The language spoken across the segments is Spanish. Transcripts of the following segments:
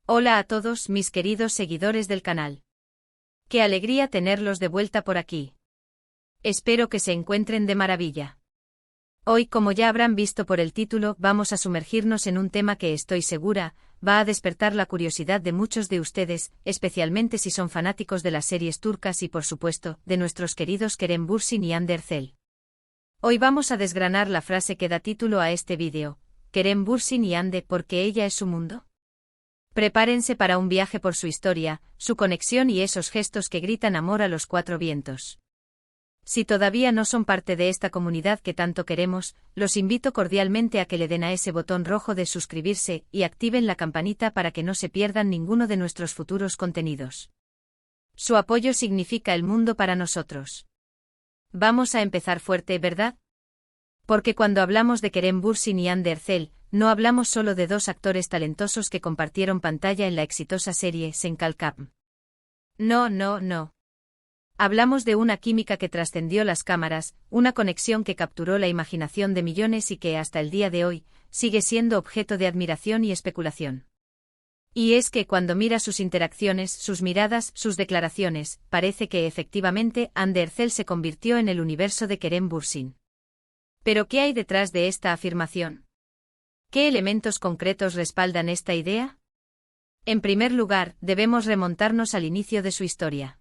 Hola a todos mis queridos seguidores del canal. Qué alegría tenerlos de vuelta por aquí. Espero que se encuentren de maravilla. Hoy, como ya habrán visto por el título, vamos a sumergirnos en un tema que estoy segura va a despertar la curiosidad de muchos de ustedes, especialmente si son fanáticos de las series turcas y, por supuesto, de nuestros queridos Kerem Bürsin y Hande Erçel. Hoy vamos a desgranar la frase que da título a este vídeo: Kerem Bürsin y Hande, porque ella es su mundo. Prepárense para un viaje por su historia, su conexión y esos gestos que gritan amor a los cuatro vientos. Si todavía no son parte de esta comunidad que tanto queremos, los invito cordialmente a que le den a ese botón rojo de suscribirse y activen la campanita para que no se pierdan ninguno de nuestros futuros contenidos. Su apoyo significa el mundo para nosotros. Vamos a empezar fuerte, ¿verdad? Porque cuando hablamos de Kerem Bürsin y Hande Erçel, no hablamos solo de dos actores talentosos que compartieron pantalla en la exitosa serie Sen Kalkam. No. Hablamos de una química que trascendió las cámaras, una conexión que capturó la imaginación de millones y que hasta el día de hoy sigue siendo objeto de admiración y especulación. Y es que cuando mira sus interacciones, sus miradas, sus declaraciones, parece que efectivamente Hande Erçel se convirtió en el universo de Kerem Bürsin. ¿Pero qué hay detrás de esta afirmación? ¿Qué elementos concretos respaldan esta idea? En primer lugar, debemos remontarnos al inicio de su historia.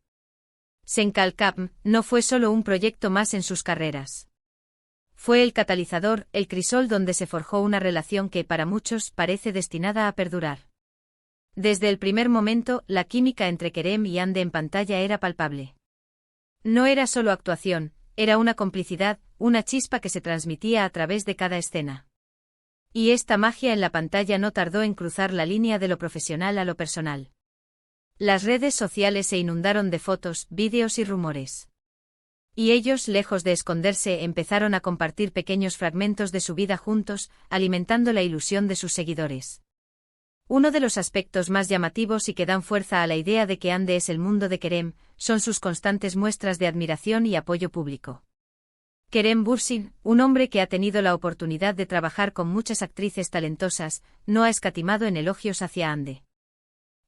Sen Kalkam no fue solo un proyecto más en sus carreras. Fue el catalizador, el crisol donde se forjó una relación que, para muchos, parece destinada a perdurar. Desde el primer momento, la química entre Kerem y Hande en pantalla era palpable. No era solo actuación, era una complicidad, una chispa que se transmitía a través de cada escena. Y esta magia en la pantalla no tardó en cruzar la línea de lo profesional a lo personal. Las redes sociales se inundaron de fotos, vídeos y rumores. Y ellos, lejos de esconderse, empezaron a compartir pequeños fragmentos de su vida juntos, alimentando la ilusión de sus seguidores. Uno de los aspectos más llamativos y que dan fuerza a la idea de que Hande es el mundo de Kerem, son sus constantes muestras de admiración y apoyo público. Kerem Bürsin, un hombre que ha tenido la oportunidad de trabajar con muchas actrices talentosas, no ha escatimado en elogios hacia Hande.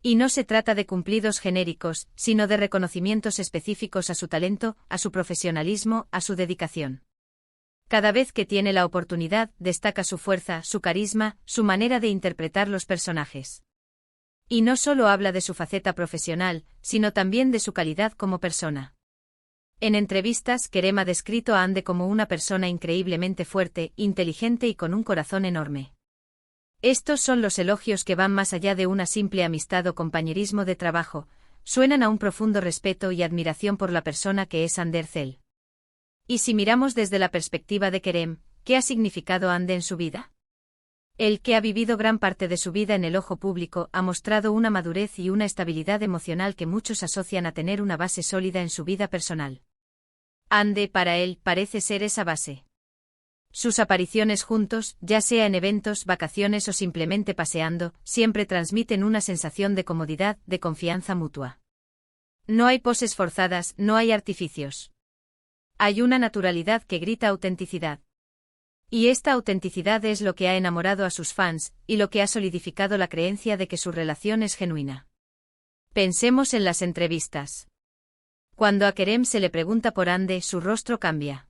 Y no se trata de cumplidos genéricos, sino de reconocimientos específicos a su talento, a su profesionalismo, a su dedicación. Cada vez que tiene la oportunidad, destaca su fuerza, su carisma, su manera de interpretar los personajes. Y no solo habla de su faceta profesional, sino también de su calidad como persona. En entrevistas, Kerem ha descrito a Hande como una persona increíblemente fuerte, inteligente y con un corazón enorme. Estos son los elogios que van más allá de una simple amistad o compañerismo de trabajo, suenan a un profundo respeto y admiración por la persona que es Hande Erçel. Y si miramos desde la perspectiva de Kerem, ¿qué ha significado Hande en su vida? Él, que ha vivido gran parte de su vida en el ojo público, ha mostrado una madurez y una estabilidad emocional que muchos asocian a tener una base sólida en su vida personal. Hande, para él, parece ser esa base. Sus apariciones juntos, ya sea en eventos, vacaciones o simplemente paseando, siempre transmiten una sensación de comodidad, de confianza mutua. No hay poses forzadas, no hay artificios. Hay una naturalidad que grita autenticidad. Y esta autenticidad es lo que ha enamorado a sus fans, y lo que ha solidificado la creencia de que su relación es genuina. Pensemos en las entrevistas. Cuando a Kerem se le pregunta por Hande, su rostro cambia.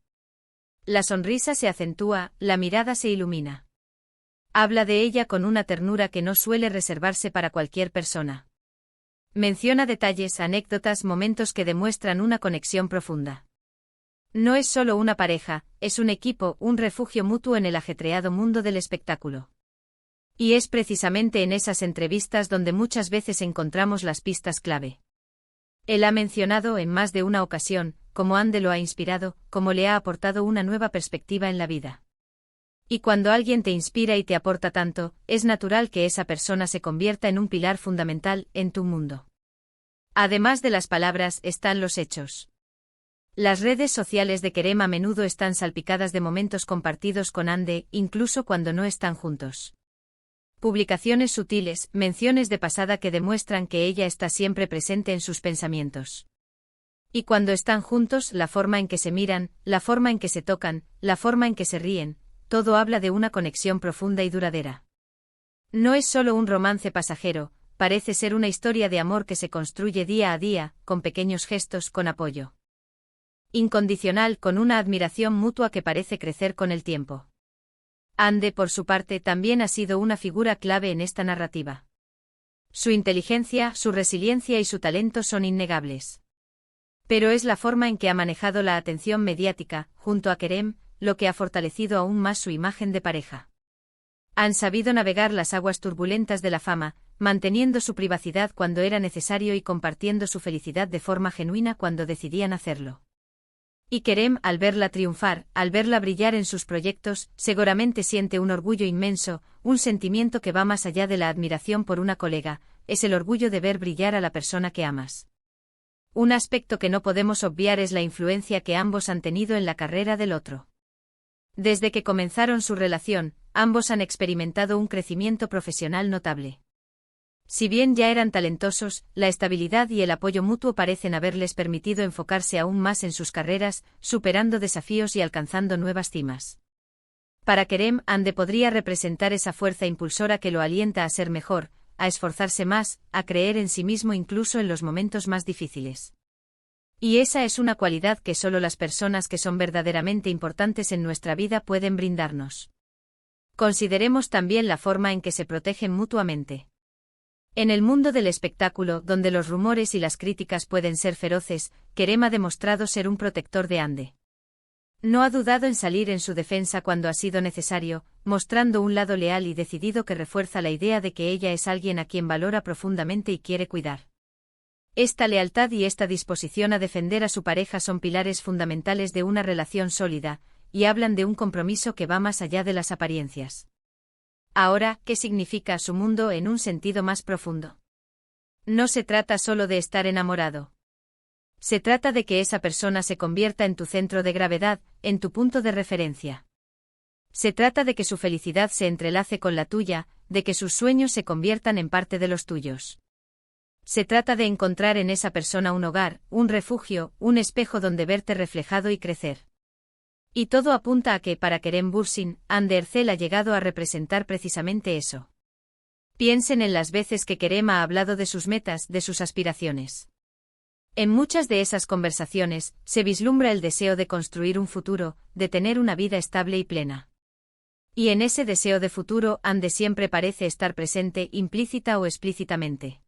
La sonrisa se acentúa, la mirada se ilumina. Habla de ella con una ternura que no suele reservarse para cualquier persona. Menciona detalles, anécdotas, momentos que demuestran una conexión profunda. No es solo una pareja, es un equipo, un refugio mutuo en el ajetreado mundo del espectáculo. Y es precisamente en esas entrevistas donde muchas veces encontramos las pistas clave. Él ha mencionado en más de una ocasión cómo Hande lo ha inspirado, cómo le ha aportado una nueva perspectiva en la vida. Y cuando alguien te inspira y te aporta tanto, es natural que esa persona se convierta en un pilar fundamental en tu mundo. Además de las palabras, están los hechos. Las redes sociales de Kerem a menudo están salpicadas de momentos compartidos con Hande, incluso cuando no están juntos. Publicaciones sutiles, menciones de pasada que demuestran que ella está siempre presente en sus pensamientos. Y cuando están juntos, la forma en que se miran, la forma en que se tocan, la forma en que se ríen, todo habla de una conexión profunda y duradera. No es solo un romance pasajero, parece ser una historia de amor que se construye día a día, con pequeños gestos, con apoyo incondicional, con una admiración mutua que parece crecer con el tiempo. Ande, por su parte, también ha sido una figura clave en esta narrativa. Su inteligencia, su resiliencia y su talento son innegables. Pero es la forma en que ha manejado la atención mediática, junto a Kerem, lo que ha fortalecido aún más su imagen de pareja. Han sabido navegar las aguas turbulentas de la fama, manteniendo su privacidad cuando era necesario y compartiendo su felicidad de forma genuina cuando decidían hacerlo. Y Kerem, al verla triunfar, al verla brillar en sus proyectos, seguramente siente un orgullo inmenso, un sentimiento que va más allá de la admiración por una colega, es el orgullo de ver brillar a la persona que amas. Un aspecto que no podemos obviar es la influencia que ambos han tenido en la carrera del otro. Desde que comenzaron su relación, ambos han experimentado un crecimiento profesional notable. Si bien ya eran talentosos, la estabilidad y el apoyo mutuo parecen haberles permitido enfocarse aún más en sus carreras, superando desafíos y alcanzando nuevas cimas. Para Kerem, Ande podría representar esa fuerza impulsora que lo alienta a ser mejor, a esforzarse más, a creer en sí mismo incluso en los momentos más difíciles. Y esa es una cualidad que solo las personas que son verdaderamente importantes en nuestra vida pueden brindarnos. Consideremos también la forma en que se protegen mutuamente. En el mundo del espectáculo, donde los rumores y las críticas pueden ser feroces, Kerem ha demostrado ser un protector de Ande. No ha dudado en salir en su defensa cuando ha sido necesario, mostrando un lado leal y decidido que refuerza la idea de que ella es alguien a quien valora profundamente y quiere cuidar. Esta lealtad y esta disposición a defender a su pareja son pilares fundamentales de una relación sólida, y hablan de un compromiso que va más allá de las apariencias. Ahora, ¿qué significa su mundo en un sentido más profundo? No se trata solo de estar enamorado. Se trata de que esa persona se convierta en tu centro de gravedad, en tu punto de referencia. Se trata de que su felicidad se entrelace con la tuya, de que sus sueños se conviertan en parte de los tuyos. Se trata de encontrar en esa persona un hogar, un refugio, un espejo donde verte reflejado y crecer. Y todo apunta a que, para Kerem Bürsin, Hande Erçel ha llegado a representar precisamente eso. Piensen en las veces que Kerem ha hablado de sus metas, de sus aspiraciones. En muchas de esas conversaciones, se vislumbra el deseo de construir un futuro, de tener una vida estable y plena. Y en ese deseo de futuro, Hande siempre parece estar presente, implícita o explícitamente.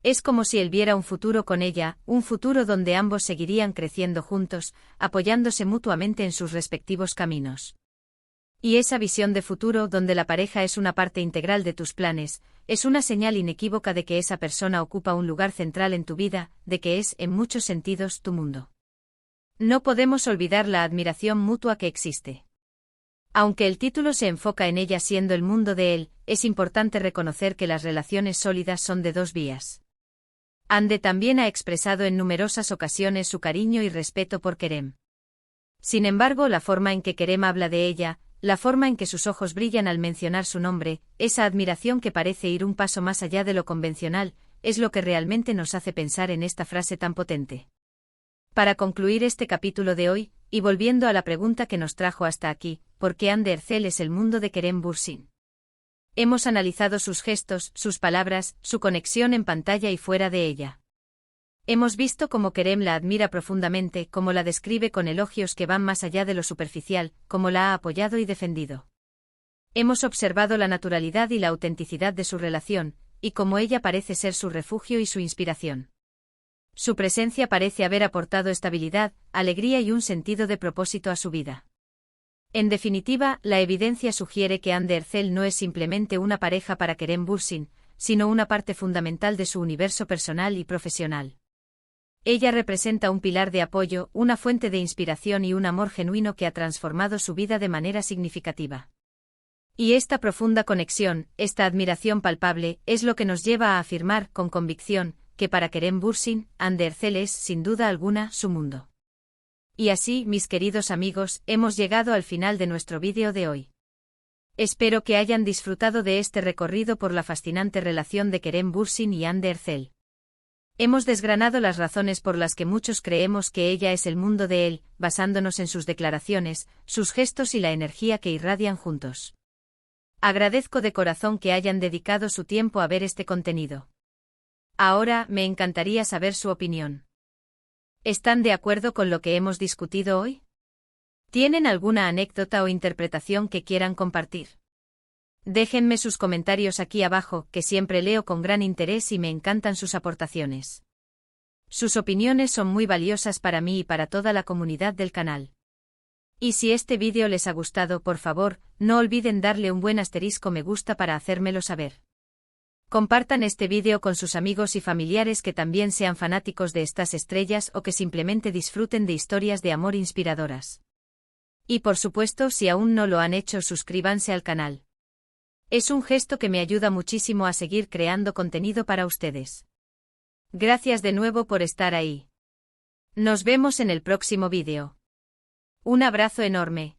Es como si él viera un futuro con ella, un futuro donde ambos seguirían creciendo juntos, apoyándose mutuamente en sus respectivos caminos. Y esa visión de futuro donde la pareja es una parte integral de tus planes, es una señal inequívoca de que esa persona ocupa un lugar central en tu vida, de que es, en muchos sentidos, tu mundo. No podemos olvidar la admiración mutua que existe. Aunque el título se enfoca en ella siendo el mundo de él, es importante reconocer que las relaciones sólidas son de dos vías. Hande también ha expresado en numerosas ocasiones su cariño y respeto por Kerem. Sin embargo, la forma en que Kerem habla de ella, la forma en que sus ojos brillan al mencionar su nombre, esa admiración que parece ir un paso más allá de lo convencional, es lo que realmente nos hace pensar en esta frase tan potente. Para concluir este capítulo de hoy, y volviendo a la pregunta que nos trajo hasta aquí, ¿por qué Hande Erçel es el mundo de Kerem Bürsin? Hemos analizado sus gestos, sus palabras, su conexión en pantalla y fuera de ella. Hemos visto cómo Kerem la admira profundamente, cómo la describe con elogios que van más allá de lo superficial, cómo la ha apoyado y defendido. Hemos observado la naturalidad y la autenticidad de su relación, y cómo ella parece ser su refugio y su inspiración. Su presencia parece haber aportado estabilidad, alegría y un sentido de propósito a su vida. En definitiva, la evidencia sugiere que Hande Erçel no es simplemente una pareja para Kerem Bürsin, sino una parte fundamental de su universo personal y profesional. Ella representa un pilar de apoyo, una fuente de inspiración y un amor genuino que ha transformado su vida de manera significativa. Y esta profunda conexión, esta admiración palpable, es lo que nos lleva a afirmar, con convicción, que para Kerem Bürsin, Hande Erçel es, sin duda alguna, su mundo. Y así, mis queridos amigos, hemos llegado al final de nuestro vídeo de hoy. Espero que hayan disfrutado de este recorrido por la fascinante relación de Kerem Bürsin y Hande Erçel. Hemos desgranado las razones por las que muchos creemos que ella es el mundo de él, basándonos en sus declaraciones, sus gestos y la energía que irradian juntos. Agradezco de corazón que hayan dedicado su tiempo a ver este contenido. Ahora, me encantaría saber su opinión. ¿Están de acuerdo con lo que hemos discutido hoy? ¿Tienen alguna anécdota o interpretación que quieran compartir? Déjenme sus comentarios aquí abajo, que siempre leo con gran interés y me encantan sus aportaciones. Sus opiniones son muy valiosas para mí y para toda la comunidad del canal. Y si este vídeo les ha gustado, por favor, no olviden darle un buen asterisco me gusta para hacérmelo saber. Compartan este vídeo con sus amigos y familiares que también sean fanáticos de estas estrellas o que simplemente disfruten de historias de amor inspiradoras. Y por supuesto, si aún no lo han hecho, suscríbanse al canal. Es un gesto que me ayuda muchísimo a seguir creando contenido para ustedes. Gracias de nuevo por estar ahí. Nos vemos en el próximo vídeo. Un abrazo enorme.